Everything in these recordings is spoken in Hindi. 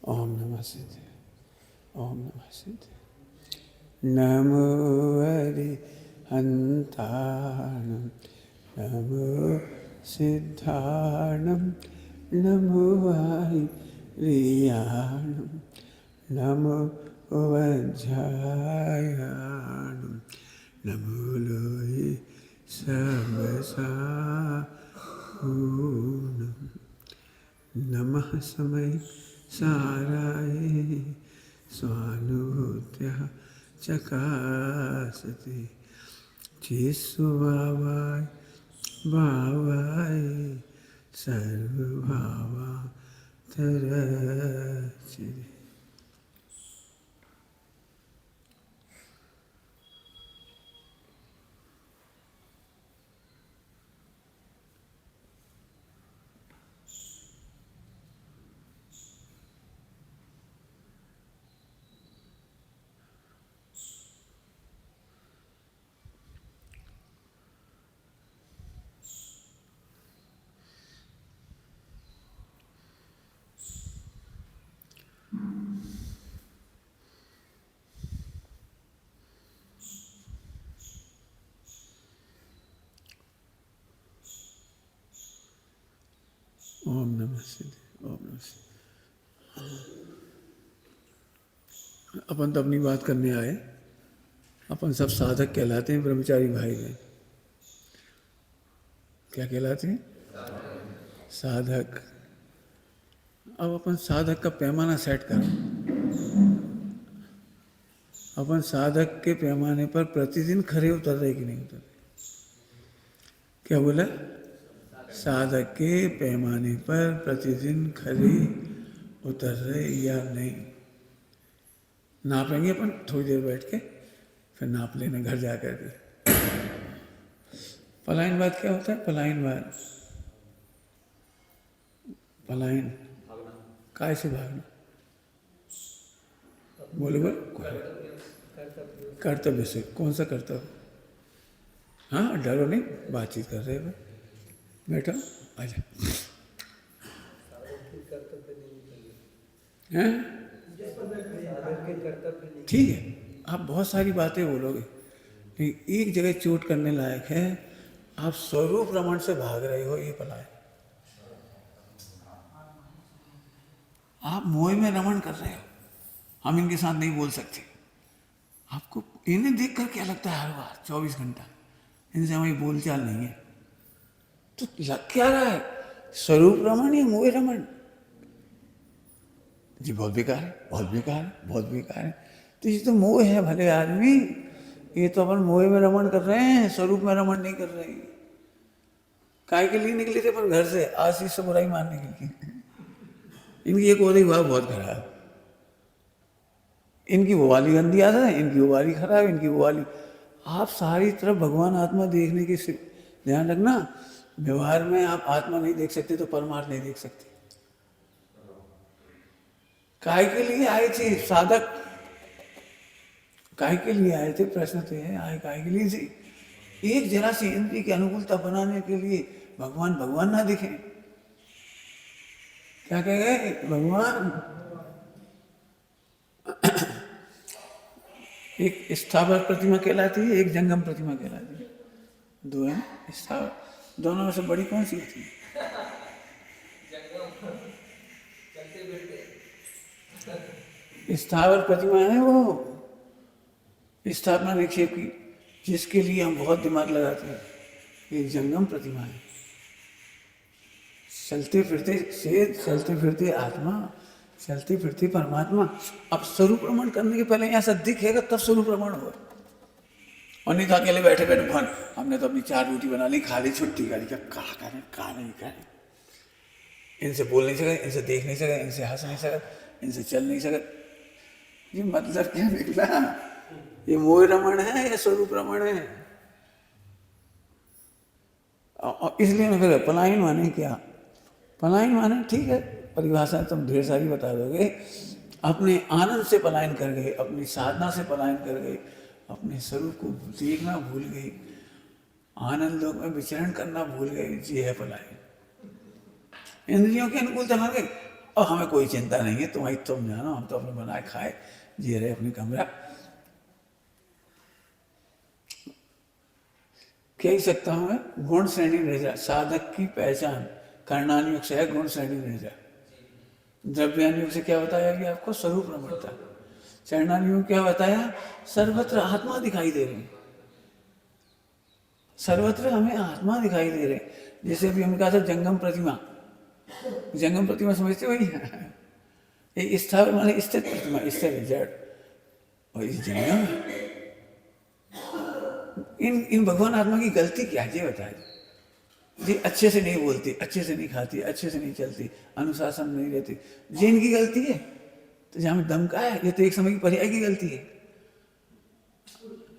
ओम नमः सिद्धे, ओम नमः सिद्धे। नमो अरिहन्ताणं, नमो सिद्धाणं, नमो आर्याणं, नमो वज्रायाणं, नमो लोये सबसाहूणं, नमः समय साराय स्वानुभूत्या चकासते चिस्वभावाय भावाय सर्वभावान्तरचिरे। ओम नमः सिद्धे, ओम नमः सिद्धे। अपन तो अपनी बात करने आए, अपन सब साधक कहलाते हैं, ब्रह्मचारी भाई हैं। क्या कहलाते हैं? साधक। अब अपन साधक का पैमाना सेट करो। अपन साधक के पैमाने पर प्रतिदिन खरे उतर रहे कि नहीं उतर रहे? क्या बोला? साधक के पैमाने पर प्रतिदिन खरे उतर रहे या नहीं? नापेंगे अपन थोड़ी देर बैठ के, फिर नाप लेना घर जा कर के। पलायनवाद क्या होता है? पलायनवाद, पलायन काय से भागना? बोले बोल। कर्तव्य से। कौन सा कर्तव्य? हाँ, डरो नहीं, बातचीत कर रहे हो। बैठो, आजा। हैं? ठीक है, आप बहुत सारी बातें बोलोगे, लेकिन एक जगह चोट करने लायक है। आप स्वरूप रमण से भाग रहे हो, ये पलायन। आप मोह में रमण कर रहे हो। हम इनके साथ नहीं बोल सकते। आपको इन्हें देखकर क्या लगता है? हर बार 24 घंटा इनसे हमारी बोलचाल नहीं है, तो लग क्या रहा है? स्वरूप रमण या मोह रमण? जी बहुत बेकार है, बहुत बेकार है, बहुत बेकार है। तो ये तो मोह है भले आदमी। ये तो अपन मोह में रमण कर रहे हैं, स्वरूप में रमण नहीं कर रहे हैं। काय के लिए निकले थे अपन घर से? आशीष से बुराई मारने के लिए। इनकी एक और ही बात बहुत खराब। इनकी वो वाली गंदी आदत है, इनकी वो वाली खराब, इनकी वो वाली। आप सारी तरफ भगवान आत्मा देखने की ध्यान रखना। व्यवहार में आप आत्मा नहीं देख सकते तो परमार्थ नहीं देख सकते। काय के लिए आए थे साधक? काय के लिए आए थे? प्रश्न तो है, आए काय के लिए थे? एक जरा सी इंद्रिय की अनुकूलता बनाने के लिए भगवान भगवान ना दिखे। क्या कह गए? भगवान। एक स्थावर प्रतिमा कहलाती है, एक जंगम प्रतिमा कहलाती है। दो है स्थावर, दोनों में से बड़ी कौन सी होती है? स्थावर प्रतिमा है वो स्थापना निक्षेप की, जिसके लिए हम बहुत दिमाग लगाते हैं। एक जंगम प्रतिमा है। चलते फिरते शेर, चलते फिरते आत्मा, चलते फिरते परमात्मा। अब स्वरूप रमण करने के पहले यहाँ से दिखेगा तब स्वरूप रमण होगा। और नहीं तो अकेले बैठे बैठे भन, हमने तो अपनी 4 रोटी बना ली, खा ली, छुट्टी करी। क्या कहा करें, कहा नहीं करें। इनसे बोल नहीं सके, इनसे देख नहीं सके, इनसे हंस नहीं सके, इनसे चल नहीं सके। ये मतलब क्या निकला? ये मोह रमण है या स्वरूप रमण है? इसलिए मैं फिर पलायन माने क्या? पलायन माने ठीक है, परिभाषा तुम ढेर सारी बता दोगे। अपने आनंद से पलायन कर गए, अपनी साधना से पलायन कर गए, अपने स्वरूप को देखना भूल गए, आनंद लोक में विचरण करना भूल गए। ये है पलायन। इंद्रियों के अनुकूलता मर गई। और हमें कोई चिंता नहीं है, तुम जानो, हम तो अपने बनाए खाए जी रहे अपनी कमरा। कह ही सकता हूं मैं, गुण श्रेणी रेजा साधक की पहचान। कर्णान युग से है गुण श्रेणी रेजा। द्रव्यान युग से क्या बताया गया आपको? स्वरूप रमणता। चरणान युग क्या बताया? सर्वत्र आत्मा दिखाई दे रही, सर्वत्र हमें आत्मा दिखाई दे रहे। जैसे अभी हमने कहा था जंगम प्रतिमा, जंगम प्रतिमा समझते हो? ये स्थावर माने स्थिर प्रतिमा, स्थिर है, जड़, और इस जंगम इन भगवान आत्मा की गलती क्या है ये बताए जी? अच्छे से नहीं बोलती, अच्छे से नहीं खाती, अच्छे से नहीं चलती, अनुशासन नहीं रहती, ये इनकी गलती है। तो जहाँ में दम का है, ये तो एक समय की पर्याय की गलती है।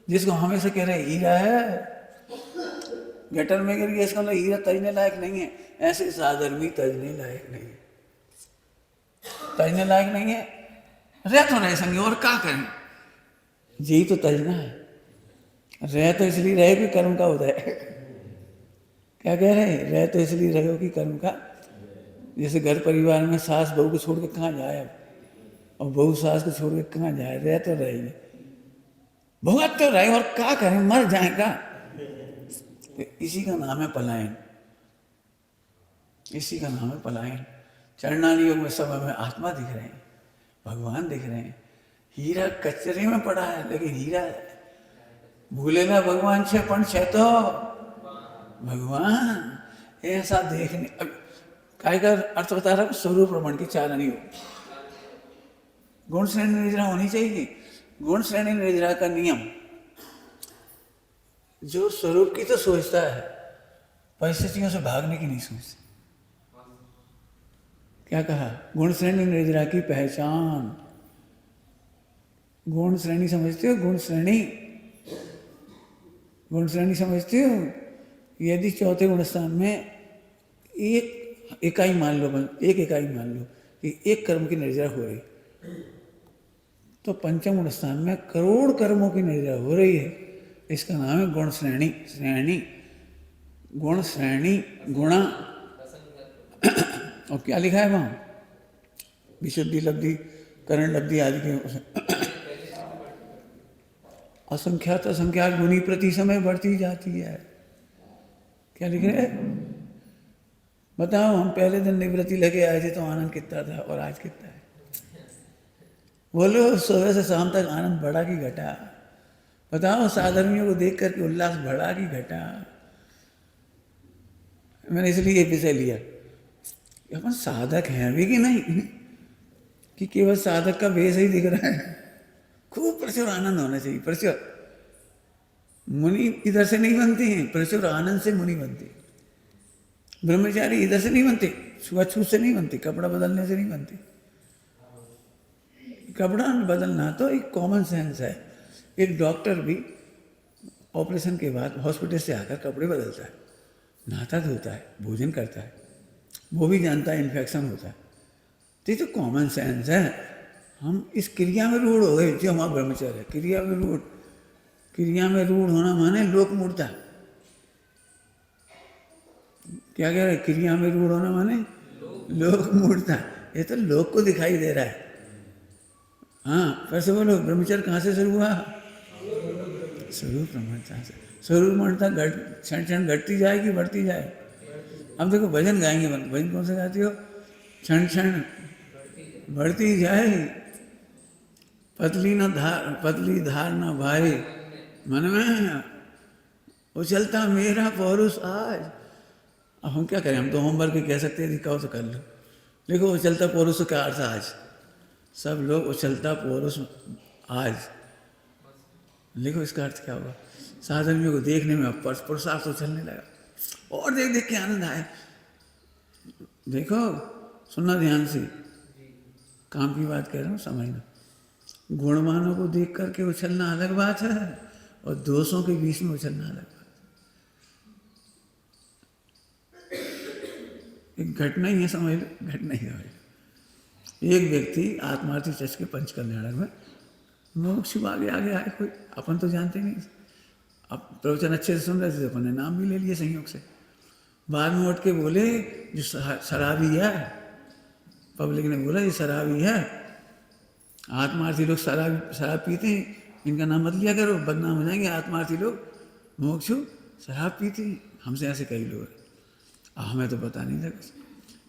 जिसको हमेशा कह रहे हीरा है, गटर में गिर गया, इसका मतलब हीरा तजने लायक नहीं है। ऐसे साधर्मी तजने लायक नहीं है, तजने लायक नहीं है। रह तो रह संगे, और क्या करें, यही तो तजना है। रह तो इसलिए रहे कि कर्म का उदय। क्या कह रहे हैं? रह तो इसलिए रहे कि कर्म का। जैसे घर परिवार में सास बहू को छोड़ के कहाँ जाए अब, और बहू सास को छोड़ के कहाँ जाए? रह तो रहेगी, भुगत तो रहे, और क्या करें, मर जाएगा। तो इसी का नाम है पलायन, इसी का नाम है पलायन। चरणानी योग में सब हमें आत्मा दिख रहे हैं, भगवान दिख रहे हैं। हीरा कचरे में पड़ा है, लेकिन हीरा भूले ना भगवान छे, पण छे तो भगवान। ऐसा देखने, काय का अर्थ बता रहा हूं, स्वरूप रमण की चारणी हो। गुण श्रेणी निर्जरा होनी चाहिए। गुण श्रेणी निर्जरा का नियम, जो स्वरूप की तो सोचता है, परिस्थितियों से भागने की नहीं सोचता। क्या कहा? गुण श्रेणी निर्जरा की पहचान। गुण श्रेणी समझते हो? गुण श्रेणी, गुण श्रेणी समझते हो? यदि चौथे गुण स्थान में एक इकाई मान लो, एक इकाई मान लो कि एक कर्म की निर्जरा हो रही, तो पंचम गुण स्थान में करोड़ कर्मों की निर्जरा हो रही है। इसका नाम है गुण श्रेणी। श्रेणी, गुण श्रेणी, गुणा। और क्या लिखा है वहां? विशुद्धि लब्धि, करण लब्धि आदि के असंख्यात असंख्यात गुणी प्रति समय बढ़ती जाती है। क्या लिख रहे हैं? बताओ, हम पहले दिन निवृत्ति लगे आए थे तो आनंद कितना था, और आज कितना है? बोलो, सुबह से शाम तक आनंद बढ़ा कि घटा? बताओ, साधर्मियों को देख करके उल्लास बढ़ा कि घटा? मैंने इसलिए ये विषय लिया, अपन साधक हैं भी कि नहीं, कि केवल साधक का वेश ही दिख रहा है। खूब प्रचुर आनंद होना चाहिए, प्रचुर। मुनि इधर से नहीं बनते हैं, प्रचुर आनंद से मुनि बनते हैं। ब्रह्मचारी इधर से नहीं बनते, छुआछूत से नहीं बनते, कपड़ा बदलने से नहीं बनते। कपड़ा बदलना तो एक कॉमन सेंस है। एक डॉक्टर भी ऑपरेशन के बाद हॉस्पिटल से आकर कपड़े बदलता है, नहाता धोता है, भोजन करता है, वो भी जानता है इन्फेक्शन होता है। तो ये तो कॉमन सेंस है। हम इस क्रिया में रूढ़ हो गए, जो हमारा ब्रह्मचर्य है, क्रिया में रूढ़। क्रिया में रूढ़ होना माने लोक मूर्ता। क्या कह रहे? क्रिया में रूढ़ होना माने लोक मूर्ता। ये तो लोक को दिखाई दे रहा है। हाँ, फिर से बोलो, ब्रह्मचर्य कहाँ से शुरू हुआ? स्वरूप रमणता से। स्वरूप रमणता क्षण क्षण घटती जाए कि बढ़ती जाए? अब देखो, भजन गाएंगे, भजन कौन सा गाती हो? क्षण क्षण बढ़ती जाए, पतली धार न भाई मन में, उछलता मेरा पौरुष आज। अब हम क्या करें? हम तो होमवर्क ही कह सकते हैं, कहो तो कर लो। देखो, उछलता पौरुष का अर्थ आज, सब लोग उछलता पौरुष आज लिखो। इसका अर्थ क्या होगा? साधर्मियों को देखने में पुरुषार्थ उछलने लगा, और देख देख के आनंद आए। देखो, सुनना ध्यान से, काम की बात कह रहा हूँ, समझना। गुणवानों को देख करके उछलना अलग बात है, और दोषों के बीच में उछलना अलग बात है। एक घटना ही है, समझ लो, घटना ही है। एक व्यक्ति आत्मार्थी चर्च के पंच कल्याणक में, मोक्ष आगे आगे आए, कोई अपन तो जानते नहीं, अब प्रवचन अच्छे से सुन रहे थे, अपन ने नाम भी ले लिया संयोग से। बाद में उठ के बोले, जो शराबी है, पब्लिक ने बोला ये शराबी है, आत्मार्थी लोग शराब पीते हैं, इनका नाम मत लिया करो, बदनाम हो जाएंगे। आत्मार्थी लोग मोक्षु शराब पीते हैं, हमसे ऐसे कई लोग हैं। हमें तो पता नहीं था कुछ।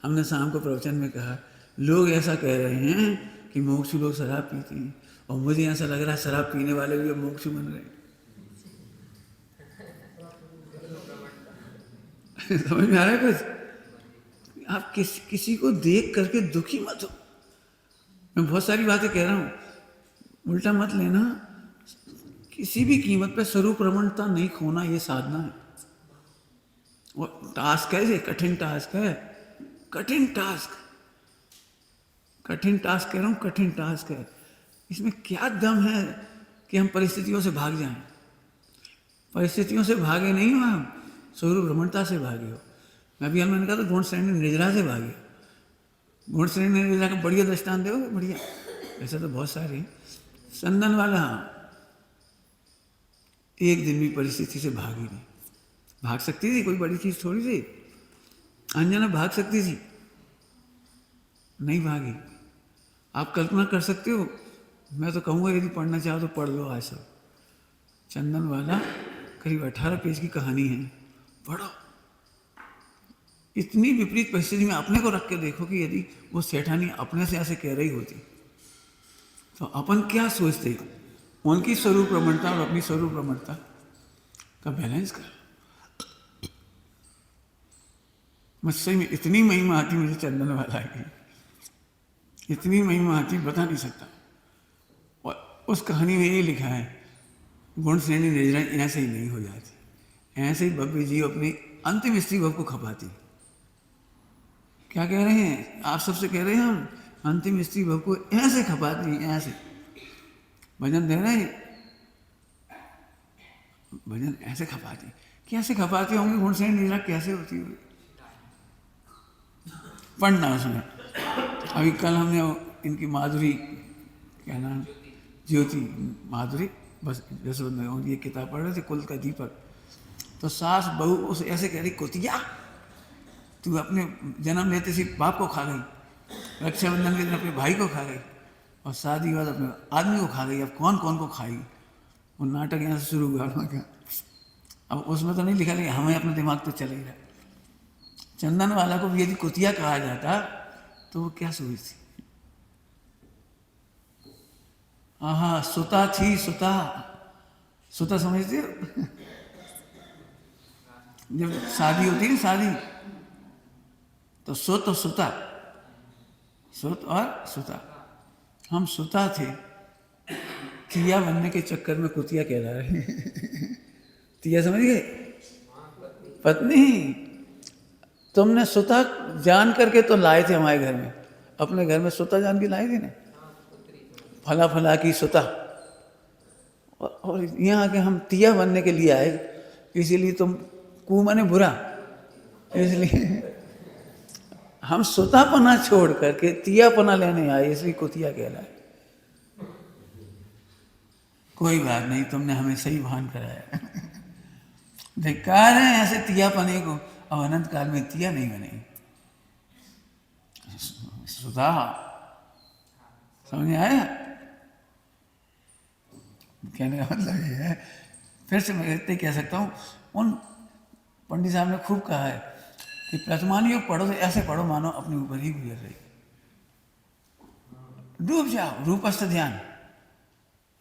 हमने शाम को प्रवचन में कहा लोग ऐसा कह रहे हैं कि मोक्षु लोग शराब पीते हैं, और मुझे ऐसा लग रहा है शराब पीने वाले भी अब मोक्षु बन रहे हैं। समझ में आ रहा है कुछ? आप किसी को देख करके दुखी मत हो। मैं बहुत सारी बातें कह रहा हूँ, उल्टा मत लेना। किसी भी कीमत पे स्वरूप रमणता नहीं खोना, ये साधना है। वो टास्क है, ये कठिन टास्क है, कठिन टास्क कह रहा हूँ, कठिन टास्क है। इसमें क्या दम है कि हम परिस्थितियों से भाग जाएं? परिस्थितियों से भागे नहीं हो हम, स्वरूप रमणता से भागे हो। मैं अभी मैंने कहा था गुण श्रेणी निजरा से भागे। गुण श्रेणी निजरा का बढ़िया दृष्टांत दो, बढ़िया। ऐसा तो बहुत सारे हैं। चंदन वाला एक दिन भी परिस्थिति से भागी नहीं। भाग सकती थी, कोई बड़ी चीज थोड़ी थी। अंजना भाग सकती थी, नहीं भागी। आप कल्पना कर सकते हो, मैं तो कहूँगा यदि पढ़ना चाहो तो पढ़ लो आज सब। चंदन वाला करीब 18 पेज की कहानी है, पढ़ो। इतनी विपरीत परिस्थिति में अपने को रख के देखो कि यदि वो सेठानी अपने से ऐसे कह रही होती तो अपन क्या सोचते। उनकी स्वरूप रमणता और अपनी स्वरूप रमणता का बैलेंस कर। मुझसे में इतनी महिमा आती मुझे चंदन वाला की, इतनी महिमा आती बता नहीं सकता। और उस कहानी में ये लिखा है गुण श्रेणी निजरा ऐसे ही नहीं हो जाती। ऐसे ही भव्य जी अपनी अंतिम स्त्री भव को खपाती। क्या कह रहे हैं आप? सबसे कह रहे हैं हम अंतिम स्त्री भव को ऐसे खपाती, ऐसे भजन दे रहे हैं, भजन ऐसे खपाती। कैसे खपाती होंगी? गुण श्रेणी निजरा कैसे होती होगी? पढ़ना उसमें। अभी कल हमने इनकी माधुरी, क्या नाम, ज्योति माधुरी, बस जसवंत, ये किताब पढ़ रहे थे, कुल का दीपक। तो सास बहू उसे ऐसे कह रही, कुतिया तू अपने जन्म लेते सी बाप को खा गई, रक्षाबंधन के दिन अपने भाई को खा गई, और शादी के बाद अपने आदमी को खा गई। अब कौन कौन को खाएगी? वो नाटक यहाँ से शुरू हुआ। अब उसमें तो नहीं लिखा, लेकिन हमें अपना दिमाग तो चलेगा। चंदन वाला को भी यदि कुतिया कहा जाता तो वो क्या सोचती? आहा, सुता थी, सुता, सुता समझते हो? जब शादी होती है ना, शादी, तो सुत और सुता, सुत और सुता। हम सुता थे, तिया बनने के चक्कर में कुतिया कहला रहे। तिया समझ गए? पत्नी। तुमने सुता जान करके तो लाए थे हमारे घर में, अपने घर में सुता जान के लाए थे ना, फला फला की सुता। और यहाँ आके हम तिया बनने के लिए आए, इसीलिए तुम कू माने बुरा, इसलिए हम सुतापना छोड़ करके तियापना लेने आए, इसलिए कुतिया कहलाए। कोई बात नहीं, तुमने हमें सही भान कराया। धिक्कार है ऐसे तियापने को। अब अनंत काल में तिया नहीं बनेगी, सुधा। समझ में आया? कहने का मतलब ये है, फिर से मैं इतने कह सकता हूँ, उन पंडित साहब ने खूब कहा है कि प्रतिमान योग पढ़ो तो ऐसे पढ़ो मानो अपने ऊपर ही गुजर रही। डूब जाओ, रूपस्थ ध्यान,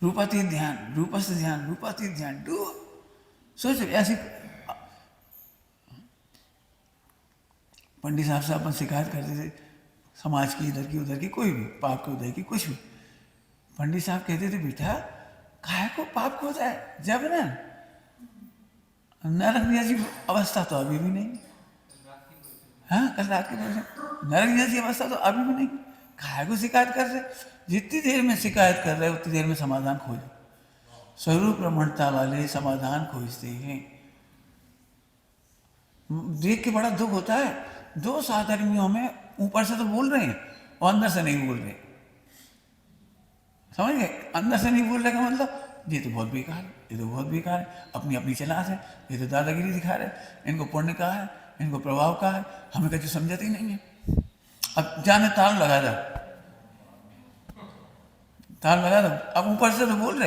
रूपातीत ध्यान, रूपस्थ ध्यान, रूपातीत ध्यान, डूब। सोचो ऐसी पंडित साहब से अपन शिकायत करते थे समाज की, इधर की उधर की, कोई भी पाप के उधर की, कुछ भी। पंडित साहब कहते थे बेटा काहे को पाप को होता है? जब ना नरक जैसी अवस्था तो अभी भी नहीं। हाँ, कल रात के नरक जैसी अवस्था तो अभी भी नहीं, काहे को शिकायत कर रहे? जितनी देर में शिकायत कर रहे उतनी देर में समाधान खोजो। स्वरूप रमणता वाले समाधान खोजते हैं। देख के बड़ा दुख होता है, दो साधर्मियों में ऊपर से तो बोल रहे हैं और अंदर से नहीं बोल रहे। समझ गए? अंदर से नहीं बोल रहे का मतलब ये तो बहुत बेकार है, ये तो बहुत बेकार है, अपनी अपनी चलास है, ये तो दादागिरी दिखा रहे, इनको पुण्य का है, इनको प्रभाव का है, हमें कभी समझाते ही नहीं है। अब जाने ताल लगा दो, ताल लगा दो। अब ऊपर से तो बोल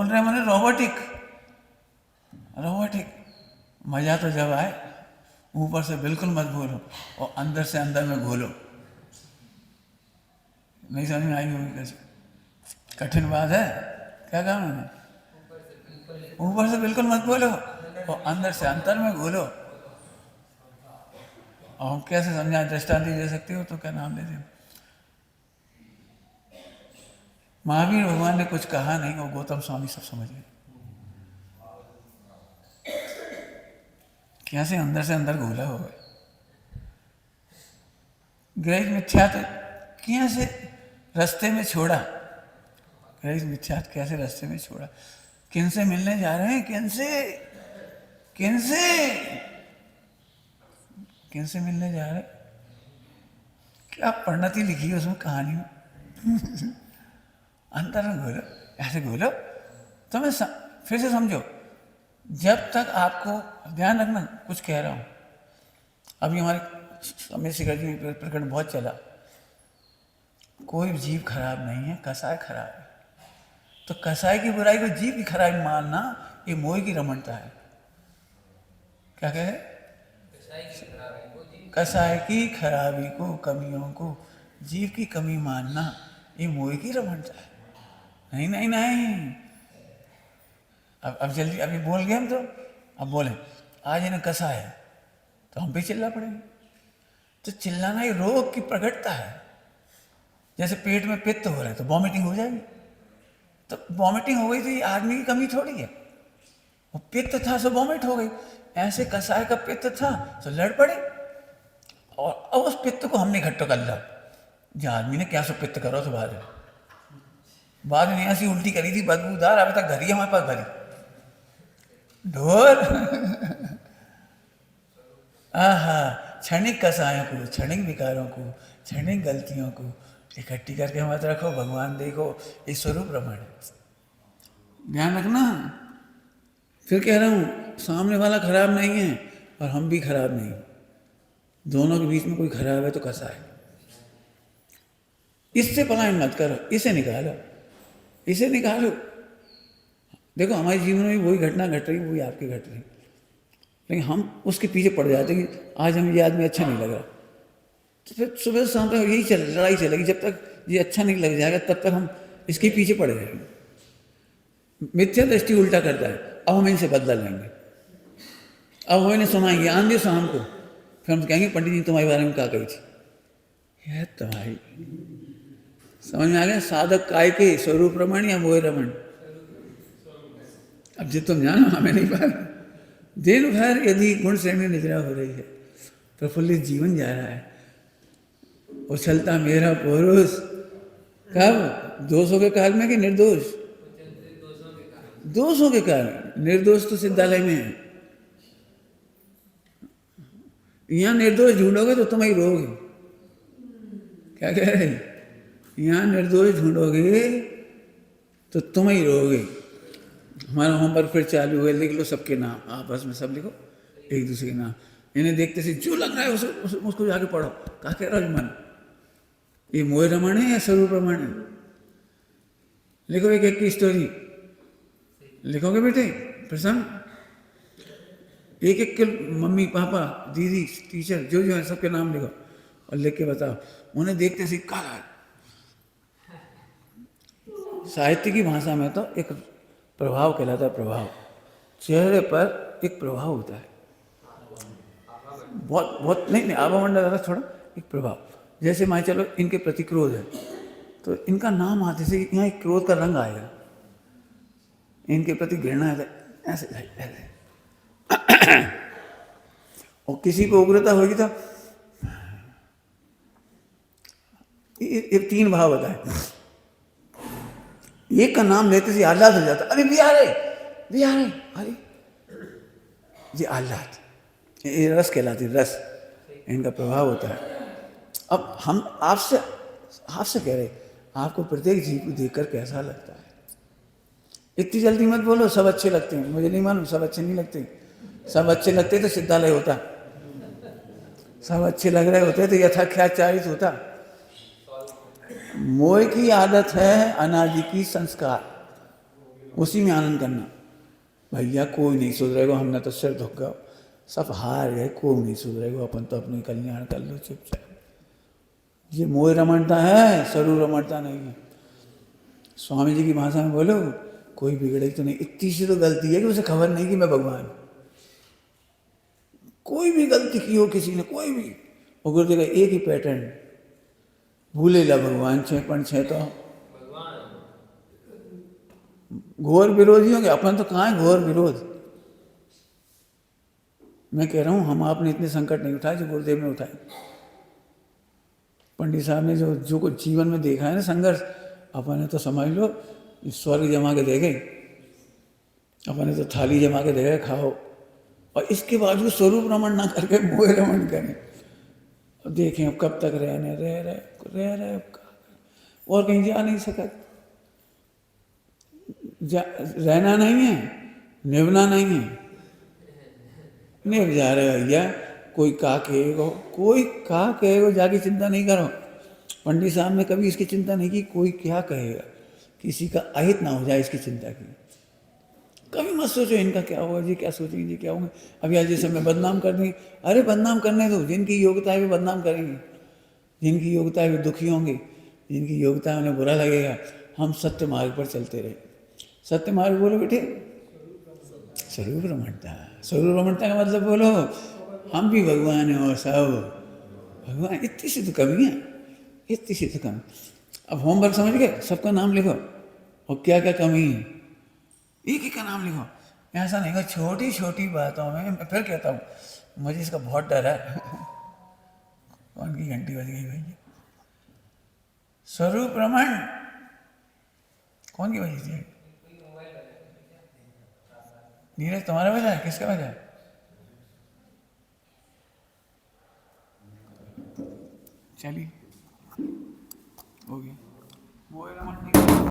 रहे मैंने रोबोटिक, रोबोटिक। मजा तो जब आए, ऊपर से बिल्कुल मत बोलो और अंदर से अंदर में घोलो। नहीं समझ में आई होगी कैसे, कठिन बात है। क्या कहा मैंने? ऊपर से बिल्कुल मत बोलो और अंदर से अंतर में घोलो। और हम कैसे समझाएं? दृष्टांत दे सकते हो तो क्या नाम ले दें? महावीर भगवान ने कुछ कहा नहीं और गौतम स्वामी सब समझ गए। कैसे अंदर से अंदर घोला हो गए। ग्रहित मिथ्या तो कैसे रास्ते में छोड़ा, ग्रहित मिथ्या कैसे रास्ते में छोड़ा। किन से मिलने जा रहे हैं? किन से मिलने जा रहे हैं? क्या परिणति लिखी है उसमें, कहानी में। अंतर में घोलो, ऐसे घोलो तो मैं फिर से समझो। जब तक आपको ध्यान रखना, कुछ कह रहा हूं अभी हमारे समय शिखर जी प्रकरण बहुत चला। कोई जीव खराब नहीं है, कसाय खराब है। तो कसाय की बुराई को जीव की खराबी मानना ये मोह की रमणता है। क्या कहे? कसाय की खराबी को, कमियों को जीव की कमी मानना ये मोह की रमणता है। नहीं नहीं नहीं, अब जल्दी अभी बोल गए हम तो अब बोले आज इन्हें कसा है तो हम भी चिल्ला पड़ेंगे। तो चिल्लाना ये रोग की प्रकटता है। जैसे पेट में पित्त हो रहा है तो वॉमिटिंग हो जाएगी। तो वॉमिटिंग हो गई तो ये आदमी की कमी थोड़ी है, वो पित्त था सो वॉमिट हो गई। ऐसे कसाय का पित्त था तो लड़ पड़े और अब उस पित्त को हमने इकट्ठा कर लिया। जो आदमी ने क्या सो पित्त करो तो बाद में ऐसी उल्टी करी थी बदबूदार, अभी तक घरी हमारे पास भरी ढोर। आहा, क्षणिक कसायों को, क्षणिक विकारों को, क्षणिक गलतियों को इकट्ठी करके मत रखो। भगवान देखो ये स्वरूप रमण है, ध्यान रखना। फिर कह रहा हूं सामने वाला खराब नहीं है और हम भी खराब नहीं, दोनों के बीच में कोई खराब है तो कसा है। इससे पलायन मत करो, इसे निकालो, इसे निकालो। देखो हमारे जीवन में वही घटना घट रही, वही आपकी घट रही, लेकिन हम उसके पीछे पड़ जाते हैं कि आज हमें ये आदमी अच्छा नहीं लग रहा। तो फिर सुबह से शाम तक यही लड़ाई चलेगी। जब तक ये अच्छा नहीं लग जाएगा तब तक हम इसके पीछे पड़े रहेंगे। मिथ्या दृष्टि उल्टा करता है। अब हम इनसे बदला लेंगे, अब वो इन्हें सुनाएंगे आंधी शाम को, फिर हम कहेंगे पंडित जी तुम्हारे बारे में क्या कही थी। यह तुम्हारी समझ में आ गया? साधक काय के स्वरूप रमण या मोह रमण। अब जो तुम जानो हमें नहीं पता। दिन भर यदि गुण श्रेणी निद्रा हो रही है, प्रफुल्लित जीवन जा रहा है, उछलता मेरा पुरुष, कब? दोषों के काल में कि निर्दोष? दोषों के कारण। निर्दोष तो सिद्धालय में है। यहां निर्दोष ढूंढोगे तो तुम ही रोगे। क्या कह रहे? यहां निर्दोष ढूंढोगे तो तुम ही रोगे। हमारा होमवर्क फिर चालू है, लिख लो सबके नाम, आपस में सब लिखो एक दूसरे के नाम। इन्हें देखते से जो लग रहा है उसको जाके पढ़ो। क्या कह रहा है मन? ये मोह रमण है या स्वरूप रमण है? लिखो एक एक की स्टोरी लिखोगे बेटे प्रसन्न? एक एक के मम्मी पापा दीदी टीचर जो जो है सबके नाम लिखो और लिख के बताओ। उन्हें देखते से काला। साहित्य की भाषा में तो एक प्रभाव कहलाता है। प्रभाव, चेहरे पर एक प्रभाव होता है। बहुत बहुत नहीं आभामंडल थोड़ा एक प्रभाव। जैसे मान चलो इनके प्रति क्रोध है तो इनका नाम आते से यहाँ एक क्रोध का रंग आएगा। इनके प्रति घृणा है ऐसे ऐसे। और किसी को उग्रता होगी तो ये तीन भाव होता है। एक का नाम लेते से आह्लाद हो जाता, अरे बिहारे बिहारे, अरे ये आह्लाद, ये रस कहलाती, रस इनका प्रभाव होता है। अब हम आपसे कह रहे, आपको प्रत्येक जीव को देखकर कैसा लगता है? इतनी जल्दी मत बोलो सब अच्छे लगते हैं। मुझे नहीं मालूम सब अच्छे नहीं लगते। सब अच्छे लगते तो सिद्धालय होता। सब अच्छे लग रहे होते तो यथाख्याचारित होता। मोह की आदत है अनादि की संस्कार, उसी में आनंद करना। भैया कोई नहीं सुधरेगा, हमने तो सिर धुक गया, सब हार गए, कोई नहीं सुधरेगा, अपन तो अपने कल्याण कर लो चुपचाप। ये मोह रमणता है, स्वरूप रमणता नहीं है। स्वामी जी की भाषा में बोलो, कोई बिगड़े तो नहीं, इतनी सी तो गलती है कि उसे खबर नहीं कि मैं भगवान। कोई भी गलती की हो किसी ने, कोई भी, और गुरुदेव का एक ही पैटर्न, भूले ला भगवान छे पण छे तो घोर विरोधी होंगे। अपन तो कहाँ है घोर विरोध। मैं कह रहा हूँ हम आपने इतने संकट नहीं उठाए जो गुरुदेव ने उठाए। पंडित साहब ने जो जो कुछ जीवन में देखा है ना संघर्ष, अपन ने तो समझ लो स्वर्ग जमा के दे गए, अपन ने तो थाली जमा के दे गए, खाओ, और इसके बावजूद स्वरूप रमण ना करके मोह रमण करें। अब देखें अब कब तक रहने रह और कहीं जा नहीं सका। रहना नहीं है, निभना नहीं है, निभ जा रहे भैया। कोई का कहेगा, कोई का कहेगा जाके चिंता नहीं करो। पंडित साहब ने कभी इसकी चिंता नहीं की, कोई क्या कहेगा, किसी का अहित ना हो जाए इसकी चिंता की। कभी मत सोचो इनका क्या होगा जी, क्या सोचेंगे जी, क्या होंगे। अब यार जैसे मैं बदनाम कर देंगे, अरे बदनाम करने दो, जिनकी योग्यता है वे बदनाम करेंगे, जिनकी योग्यता है वे दुखी होंगे, जिनकी योग्यता है उन्हें बुरा लगेगा। हम सत्य मार्ग पर चलते रहे। सत्य मार्ग बोलो बेटे, स्वरूप रमणता। स्वरूप रमणता का मतलब बोलो हम भी भगवान हैं और सब भगवान। इतनी सी तो कमी है, इतनी सी तो कमी। अब होमवर्क समझ गए, सबका नाम लिखो और क्या क्या कमी है एक ही का नाम लिखो। ऐसा नहीं, छोटी छोटी बातों में मैं फिर कहता हूँ, मुझे इसका बहुत डर है। कौन की घंटी बज गई भैया? स्वरूप रमण कौन की बजी थी? नीरज तुम्हारा बजा है, किसका बजा है? चलिए हो गया।